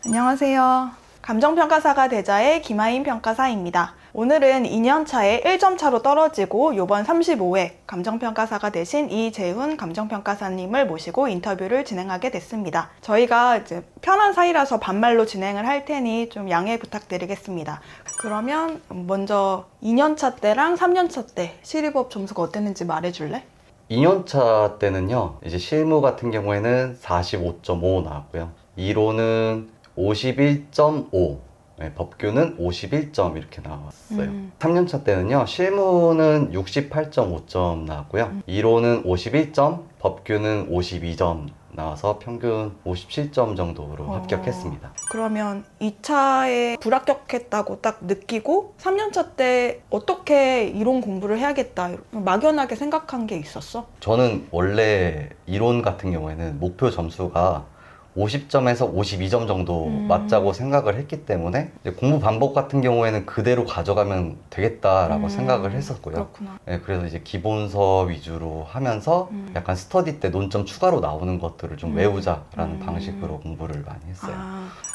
안녕하세요. 감정평가사가 되자의 김하인 평가사입니다. 오늘은 2년차에 1점 차로 떨어지고 요번 35회 감정평가사가 되신 이재훈 감정평가사님을 모시고 인터뷰를 진행하게 됐습니다. 저희가 이제 편한 사이라서 반말로 진행을 할 테니 좀 양해 부탁드리겠습니다. 그러면 먼저 2년차 때랑 3년차 때 시리법 점수가 어땠는지 말해줄래? 2년차 때는요, 이제 실무 같은 경우에는 45.5 나왔고요. 이론은 51.5, 법규는 51점 이렇게 나왔어요. 3년차 때는요, 실무는 68.5점 나왔고요. 이론은 51점, 법규는 52점 나와서 평균 57점 정도로 합격했습니다. 그러면 2차에 불합격했다고 딱 느끼고 3년차 때 어떻게 이론 공부를 해야겠다 막연하게 생각한 게 있었어? 저는 원래 이론 같은 경우에는 목표 점수가 50점에서 52점 정도 맞자고 생각을 했기 때문에 이제 공부 방법 같은 경우에는 그대로 가져가면 되겠다라고 생각을 했었고요. 그렇구나. 네, 그래서 이제 기본서 위주로 하면서 약간 스터디 때 논점 추가로 나오는 것들을 좀 외우자라는 방식으로 공부를 많이 했어요.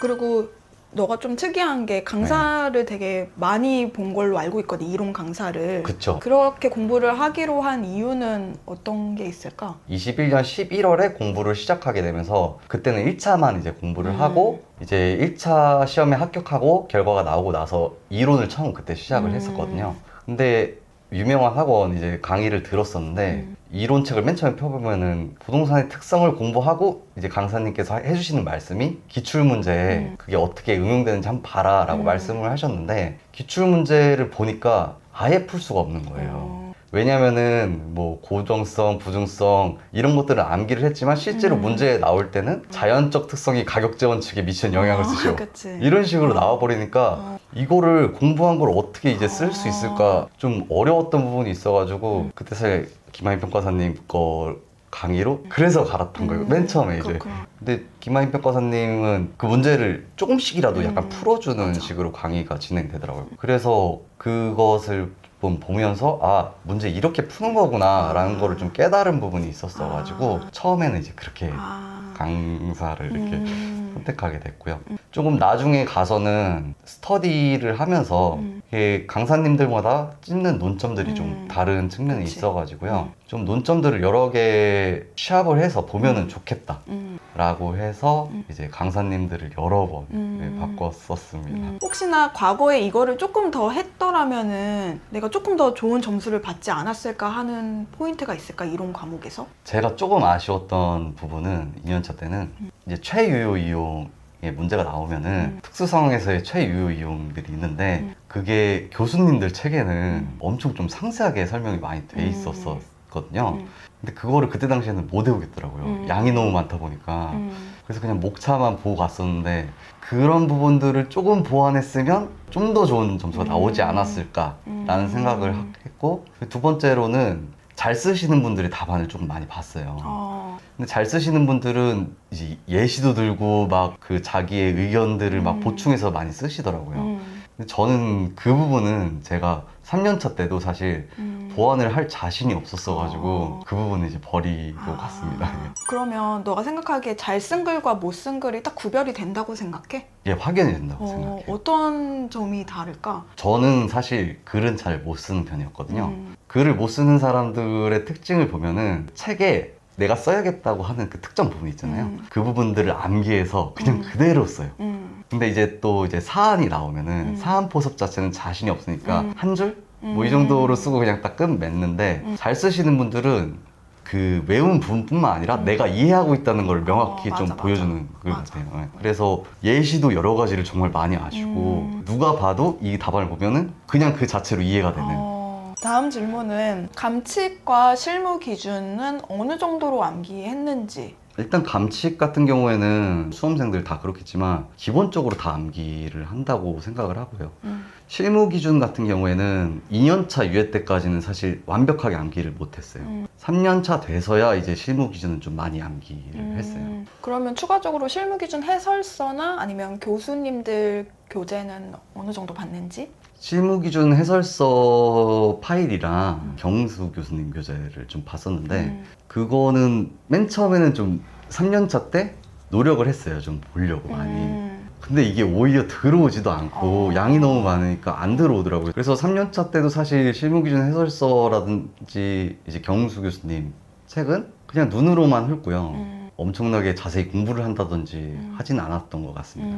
그리고 너가 좀 특이한 게 강사를 되게 많이 본 걸로 알고 있거든, 이론 강사를. 그쵸. 그렇게 공부를 하기로 한 이유는 어떤 게 있을까? 21년 11월에 공부를 시작하게 되면서 그때는 1차만 이제 공부를 하고 이제 1차 시험에 합격하고 결과가 나오고 나서 이론을 처음 그때 시작을 했었거든요. 근데 유명한 학원 이제 강의를 들었었는데 이론책을 맨 처음에 펴보면은 부동산의 특성을 공부하고 이제 강사님께서 해주시는 말씀이 기출문제에 그게 어떻게 응용되는지 한번 봐라 라고 말씀을 하셨는데 기출문제를 보니까 아예 풀 수가 없는 거예요. 왜냐면은 뭐 고정성, 부중성 이런 것들을 암기를 했지만 실제로 문제에 나올 때는 자연적 특성이 가격제원 측에 미치는 영향을 쓰시오. 그치. 이런 식으로 나와버리니까 이거를 공부한 걸 어떻게 이제 쓸 수 있을까 좀 어려웠던 부분이 있어가지고 그때 사실 김하인 평가사님 거 강의로 그래서 갈았던 거예요. 맨 처음에 이제. 그렇구나. 근데 김하인 평가사님은 그 문제를 조금씩이라도 약간 풀어주는 식으로 강의가 진행되더라고요. 그래서 그것을 보면서 아 문제 이렇게 푸는 거구나 라는 거를 좀 깨달은 부분이 있었어가지고 처음에는 이제 그렇게 강사를 이렇게 선택하게 됐고요. 조금 나중에 가서는 스터디를 하면서 이게 강사님들마다 찝는 논점들이 좀 다른 측면이 있어가지고요. 좀 논점들을 여러 개 취합을 해서 보면은 좋겠다 라고 해서 이제 강사님들을 여러 번 바꿨었습니다. 혹시나 과거에 이거를 조금 더 했더라면은 내가 조금 더 좋은 점수를 받지 않았을까 하는 포인트가 있을까, 이론 과목에서? 제가 조금 아쉬웠던 부분은 2년차 때는 이제 최유효 이용의 문제가 나오면은 특수 상황에서의 최유효 이용들이 있는데 그게 교수님들 책에는 엄청 좀 상세하게 설명이 많이 돼 있었거든요. 근데 그거를 그때 당시에는 못 외우겠더라고요. 양이 너무 많다 보니까. 그래서 그냥 목차만 보고 갔었는데 그런 부분들을 조금 보완했으면 좀 더 좋은 점수가 나오지 않았을까라는 생각을 했고, 두 번째로는 잘 쓰시는 분들의 답안을 좀 많이 봤어요. 근데 잘 쓰시는 분들은 이제 예시도 들고 막 그 자기의 의견들을 막 보충해서 많이 쓰시더라고요. 근데 저는 그 부분은 제가 3년차 때도 사실 보완을 할 자신이 없었어가지고 그 부분은 이제 버리고 갔습니다. 그러면 너가 생각하기에 잘 쓴 글과 못 쓴 글이 딱 구별이 된다고 생각해? 예, 확연히 된다고 생각해요. 어떤 점이 다를까? 저는 사실 글은 잘 못 쓰는 편이었거든요. 글을 못 쓰는 사람들의 특징을 보면은 책에 내가 써야겠다고 하는 그 특정 부분 있잖아요. 그 부분들을 암기해서 그냥 그대로 써요. 근데 이제 또 이제 사안이 나오면은 사안 포섭 자체는 자신이 없으니까 한 줄? 뭐 이 정도로 쓰고 그냥 딱 끝맺는데 잘 쓰시는 분들은 그 외운 부분뿐만 아니라 내가 이해하고 있다는 걸 명확히 좀 보여주는 글 같아요. 네. 그래서 예시도 여러 가지를 정말 많이 아시고 누가 봐도 이 답안을 보면은 그냥 그 자체로 이해가 되는. 다음 질문은 감칙과 실무 기준은 어느 정도로 암기했는지. 일단 감칙 같은 경우에는 수험생들 다 그렇겠지만 기본적으로 다 암기를 한다고 생각을 하고요. 실무 기준 같은 경우에는 2년차 유예 때까지는 사실 완벽하게 암기를 못했어요. 3년차 돼서야 이제 실무 기준은 좀 많이 암기를 했어요. 그러면 추가적으로 실무 기준 해설서나 아니면 교수님들 교재는 어느 정도 봤는지? 실무 기준 해설서 파일이랑 경수 교수님 교재를 좀 봤었는데 그거는 맨 처음에는 좀 3년차 때 노력을 했어요. 좀 보려고 많이. 근데 이게 오히려 들어오지도 않고 양이 너무 많으니까 안 들어오더라고요. 그래서 3년차 때도 사실 실무기준 해설서라든지 이제 경수 교수님 책은 그냥 눈으로만 훑고요. 엄청나게 자세히 공부를 한다든지 하진 않았던 것 같습니다.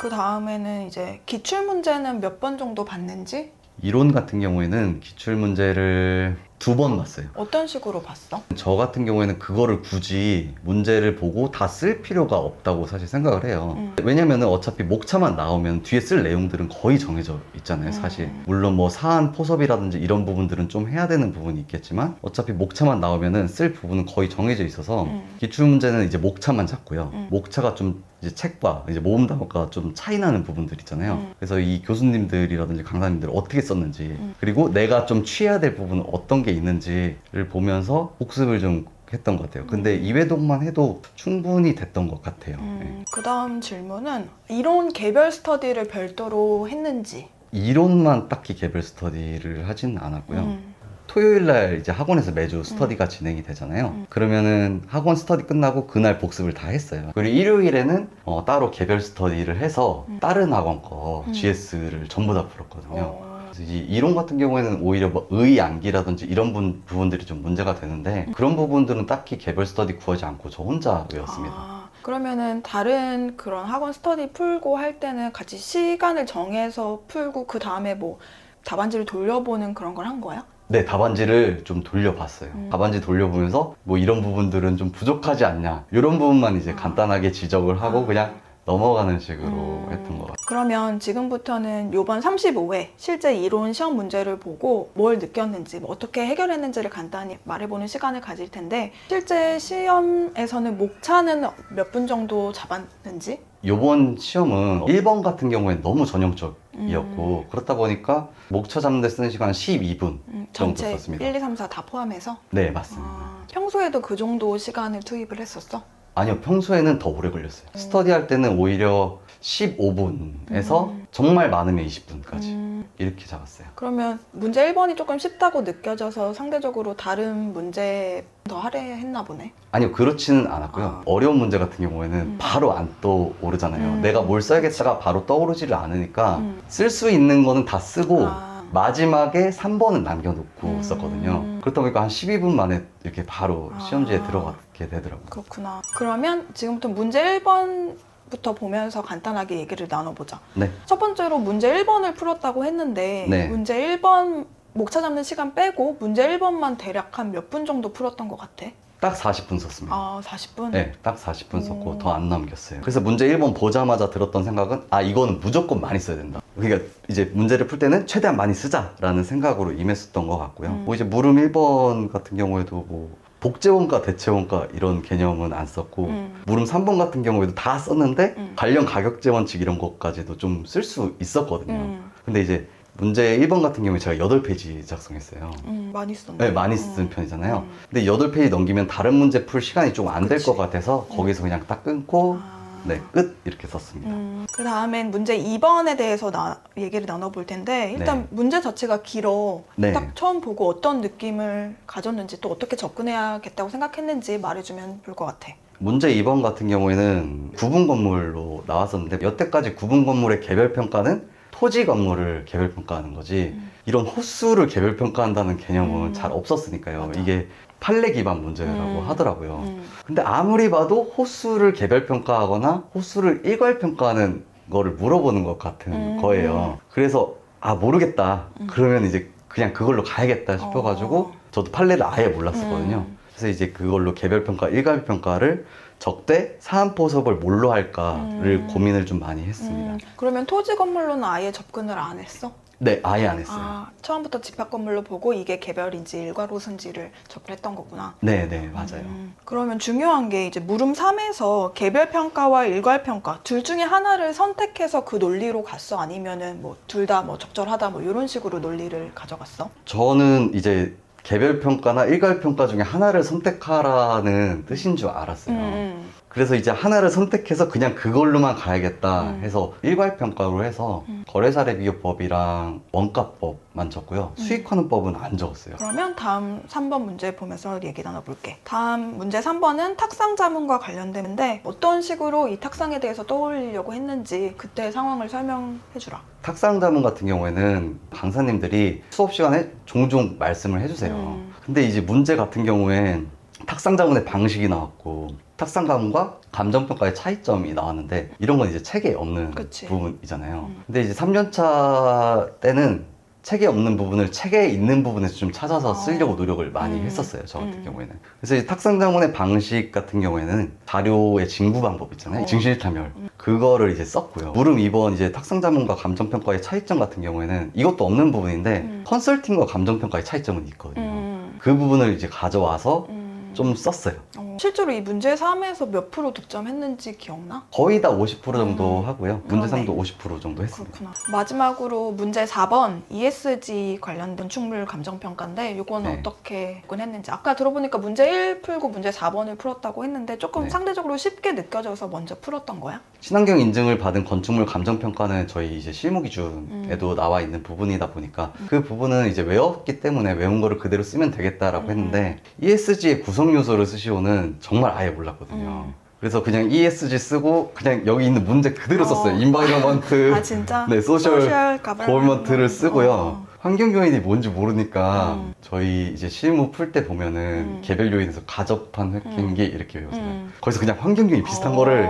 그 다음에는 이제 기출 문제는 몇 번 정도 봤는지? 이론 같은 경우에는 기출 문제를 2번 봤어요. 어떤 식으로 봤어? 저 같은 경우에는 그거를 굳이 문제를 보고 다 쓸 필요가 없다고 사실 생각을 해요. 왜냐면은 어차피 목차만 나오면 뒤에 쓸 내용들은 거의 정해져 있잖아요, 사실. 물론 뭐 사안 포섭이라든지 이런 부분들은 좀 해야 되는 부분이 있겠지만 어차피 목차만 나오면은 쓸 부분은 거의 정해져 있어서 기출 문제는 이제 목차만 잡고요. 목차가 좀 이제 책과 이제 모음 단어가 좀 차이 나는 부분들 있잖아요. 그래서 이 교수님들이라든지 강사님들 어떻게 썼는지 그리고 내가 좀 취해야 될 부분은 어떤 게 있는지를 보면서 복습을 좀 했던 것 같아요. 근데 이회독만 해도 충분히 됐던 것 같아요. 네. 그 다음 질문은 이론 개별 스터디를 별도로 했는지? 이론만 딱히 개별 스터디를 하진 않았고요. 토요일 날 이제 학원에서 매주 스터디가 진행이 되잖아요. 그러면은 학원 스터디 끝나고 그날 복습을 다 했어요. 그리고 일요일에는 따로 개별 스터디를 해서 다른 학원 거 GS를 전부 다 풀었거든요. 그래서 이 이론 같은 경우에는 오히려 뭐 의암기라든지 이런 부분들이 좀 문제가 되는데 그런 부분들은 딱히 개별 스터디 구하지 않고 저 혼자 외웠습니다. 그러면은 다른 그런 학원 스터디 풀고 할 때는 같이 시간을 정해서 풀고 그 다음에 뭐 답안지를 돌려보는 그런 걸 한 거야? 네, 답안지를 좀 돌려봤어요. 답안지 돌려보면서 뭐 이런 부분들은 좀 부족하지 않냐 이런 부분만 이제 간단하게 지적을 하고 그냥 넘어가는 식으로 했던 것 같아요. 그러면 지금부터는 요번 35회 실제 이론 시험 문제를 보고 뭘 느꼈는지 뭐 어떻게 해결했는지를 간단히 말해보는 시간을 가질 텐데 실제 시험에서는 목차는 몇 분 정도 잡았는지? 이번 시험은 1번 같은 경우에 너무 전형적이었고 그렇다 보니까 목차 잡는 데 쓰는 시간은 12분 정도 전체 썼습니다. 1, 2, 3, 4 다 포함해서? 네, 맞습니다. 평소에도 그 정도 시간을 투입을 했었어? 아니요, 평소에는 더 오래 걸렸어요. 스터디 할 때는 오히려 15분에서 정말 많으면 20분까지 이렇게 잡았어요. 그러면 문제 1번이 조금 쉽다고 느껴져서 상대적으로 다른 문제 더 할애했나 보네? 아니요, 그렇지는 않았고요. 어려운 문제 같은 경우에는 바로 안 떠오르잖아요. 내가 뭘 써야겠다가 바로 떠오르지를 않으니까 쓸 수 있는 거는 다 쓰고 마지막에 3번은 남겨놓고 썼거든요. 그렇다 보니까 한 12분 만에 이렇게 바로 시험지에 들어가게 되더라고요. 그렇구나. 그러면 지금부터 문제 1번부터 보면서 간단하게 얘기를 나눠보자. 네. 첫 번째로 문제 1번을 풀었다고 했는데 네. 문제 1번 목차 잡는 시간 빼고 문제 1번만 대략 한 몇 분 정도 풀었던 것 같아? 딱 40분 썼습니다. 아, 40분? 네, 딱 40분 썼고 더 안 남겼어요. 그래서 문제 1번 보자마자 들었던 생각은 이거는 무조건 많이 써야 된다. 그러니까 이제 문제를 풀 때는 최대한 많이 쓰자라는 생각으로 임했었던 것 같고요. 뭐 이제 물음 1번 같은 경우에도 뭐 복제원가, 대체원가 이런 개념은 안 썼고 물음 3번 같은 경우에도 다 썼는데 관련 가격제 원칙 이런 것까지도 좀 쓸 수 있었거든요. 근데 이제 문제 1번 같은 경우에 제가 8페이지 작성했어요. 많이 썼네. 네, 많이 쓴 편이잖아요. 근데 8페이지 넘기면 다른 문제 풀 시간이 좀 안 될 것 같아서 거기서 그냥 딱 끊고 네, 끝 이렇게 썼습니다. 그 다음엔 문제 2번에 대해서 얘기를 나눠볼 텐데 일단 네. 문제 자체가 길어. 네. 딱 처음 보고 어떤 느낌을 가졌는지 또 어떻게 접근해야겠다고 생각했는지 말해주면 좋을 것 같아. 문제 2번 같은 경우에는 구분 건물로 나왔었는데 여태까지 구분 건물의 개별 평가는 토지 건물을 개별 평가하는 거지 이런 호수를 개별 평가한다는 개념은 잘 없었으니까요. 맞아. 이게 판례 기반 문제라고 하더라고요. 근데 아무리 봐도 호수를 개별 평가하거나 호수를 일괄 평가하는 거를 물어보는 것 같은 거예요. 그래서 모르겠다. 그러면 이제 그냥 그걸로 가야겠다 싶어가지고 저도 판례를 아예 몰랐었거든요. 그래서 이제 그걸로 개별 평가, 일괄 평가를 적대 사안 포섭을 뭘로 할까를 고민을 좀 많이 했습니다. 그러면 토지 건물로는 아예 접근을 안 했어? 네, 아예 안 했어요. 처음부터 집합 건물로 보고 이게 개별인지 일괄호수인지를 접근했던 거구나. 네, 맞아요. 그러면 중요한 게 이제 물음 3에서 개별 평가와 일괄 평가 둘 중에 하나를 선택해서 그 논리로 갔어? 아니면은 뭐 둘 다 뭐 적절하다 뭐 이런 식으로 논리를 가져갔어? 저는 이제 개별 평가나 일괄 평가 중에 하나를 선택하라는 뜻인 줄 알았어요. 그래서 이제 하나를 선택해서 그냥 그걸로만 가야겠다 해서 일괄평가로 해서 거래사례비교법이랑 원가법만 적고요. 수익환원법은 안 적었어요. 그러면 다음 3번 문제 보면서 얘기 나눠볼게. 다음 문제 3번은 탁상자문과 관련되는데 어떤 식으로 이 탁상에 대해서 떠올리려고 했는지 그때 상황을 설명해주라. 탁상자문 같은 경우에는 강사님들이 수업 시간에 종종 말씀을 해주세요. 근데 이제 문제 같은 경우엔 탁상자문의 방식이 나왔고 탁상자문과 감정평가의 차이점이 나왔는데 이런 건 이제 책에 없는 그치. 부분이잖아요. 근데 이제 3년차 때는 책에 없는 부분을 책에 있는 부분에서 좀 찾아서 쓰려고 노력을 많이 했었어요. 저 같은 경우에는. 그래서 이 탁상자문의 방식 같은 경우에는 자료의 징구 방법 있잖아요. 증실타멸. 그거를 이제 썼고요. 물음 2번 이제 탁상자문과 감정평가의 차이점 같은 경우에는 이것도 없는 부분인데 컨설팅과 감정평가의 차이점은 있거든요. 그 부분을 이제 가져와서 좀 썼어요. 실제로 이 문제 3에서 몇 프로 득점했는지 기억나? 거의 다 50% 정도 하고요. 문제 그러네. 3도 50% 정도 했습니다. 그렇구나. 마지막으로 문제 4번 ESG 관련된 건축물 감정평가인데 이거는 네. 어떻게 접근했는지 아까 들어보니까 문제 1 풀고 문제 4번을 풀었다고 했는데 조금 네. 상대적으로 쉽게 느껴져서 먼저 풀었던 거야? 친환경 인증을 받은 건축물 감정평가는 저희 이제 실무 기준에도 나와 있는 부분이다 보니까 그 부분은 이제 외웠기 때문에 외운 거를 그대로 쓰면 되겠다라고 했는데 ESG의 구성 요소를 쓰시오는 정말 아예 몰랐거든요. 그래서 그냥 ESG 쓰고 그냥 여기 있는 문제 그대로 썼어요. 인바이러먼트, 아 진짜? 네, 소셜 가버넌먼트. 거버먼트를 쓰고요. 어. 환경 요인이 뭔지 모르니까 저희 이제 실무 풀 때 보면은 개별 요인에서 가접한 획기인기 이렇게 외우잖아요. 거기서 그냥 환경 요인 비슷한 거를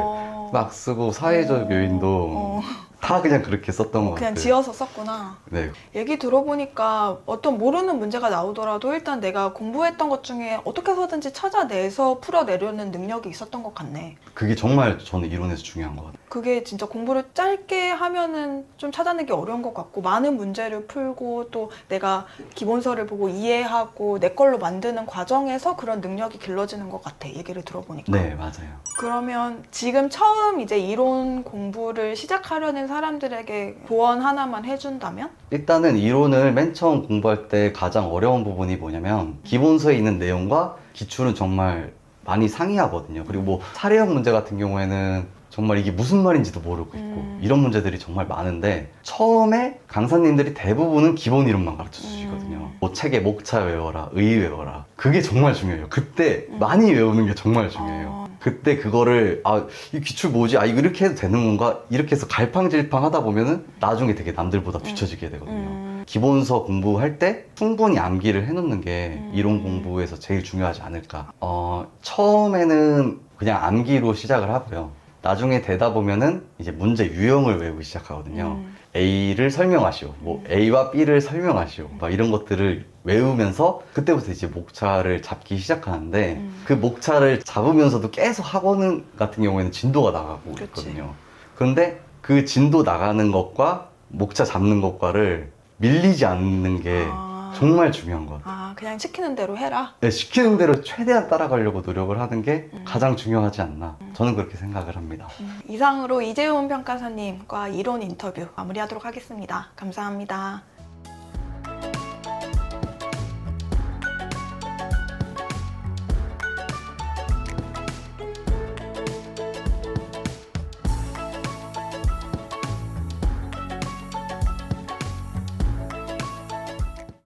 막 쓰고 사회적 요인도 다 그냥 그렇게 썼던 것 그냥 같아요. 지어서 썼구나. 네. 얘기 들어보니까 어떤 모르는 문제가 나오더라도 일단 내가 공부했던 것 중에 어떻게 해서든지 찾아내서 풀어내려는 능력이 있었던 것 같네. 그게 정말 저는 이론에서 중요한 것 같아요. 그게 진짜 공부를 짧게 하면은 좀 찾아내기 어려운 것 같고 많은 문제를 풀고 또 내가 기본서를 보고 이해하고 내 걸로 만드는 과정에서 그런 능력이 길러지는 것 같아. 얘기를 들어보니까. 네, 맞아요. 그러면 지금 처음 이제 이론 공부를 시작하려는 사람들에게 조언 하나만 해준다면? 일단은 이론을 맨 처음 공부할 때 가장 어려운 부분이 뭐냐면 기본서에 있는 내용과 기출은 정말 많이 상이하거든요. 그리고 뭐 사례형 문제 같은 경우에는 정말 이게 무슨 말인지도 모르고 있고 이런 문제들이 정말 많은데 처음에 강사님들이 대부분은 기본 이론만 가르쳐 주시거든요. 뭐 책에 목차 외워라, 의 외워라. 그게 정말 중요해요. 그때 많이 외우는 게 정말 중요해요. 그때 그거를 이 기출 뭐지? 이거 이렇게 해도 되는 건가? 이렇게 해서 갈팡질팡 하다 보면은 나중에 되게 남들보다 뒤처지게 되거든요. 기본서 공부할 때 충분히 암기를 해놓는 게 이론 공부에서 제일 중요하지 않을까. 처음에는 그냥 암기로 시작을 하고요. 나중에 되다 보면은 이제 문제 유형을 외우기 시작하거든요. A를 설명하시오. 뭐 A와 B를 설명하시오. 막 이런 것들을 외우면서 그때부터 이제 목차를 잡기 시작하는데 그 목차를 잡으면서도 계속 학원 같은 경우에는 진도가 나가고 그치. 있거든요. 그런데 그 진도 나가는 것과 목차 잡는 것과를 밀리지 않는 게 정말 중요한 것 같아요. 그냥 시키는 대로 해라. 네, 시키는 대로 최대한 따라가려고 노력을 하는 게 가장 중요하지 않나. 저는 그렇게 생각을 합니다. 이상으로 이재훈 평가사님과 이론 인터뷰 마무리하도록 하겠습니다. 감사합니다.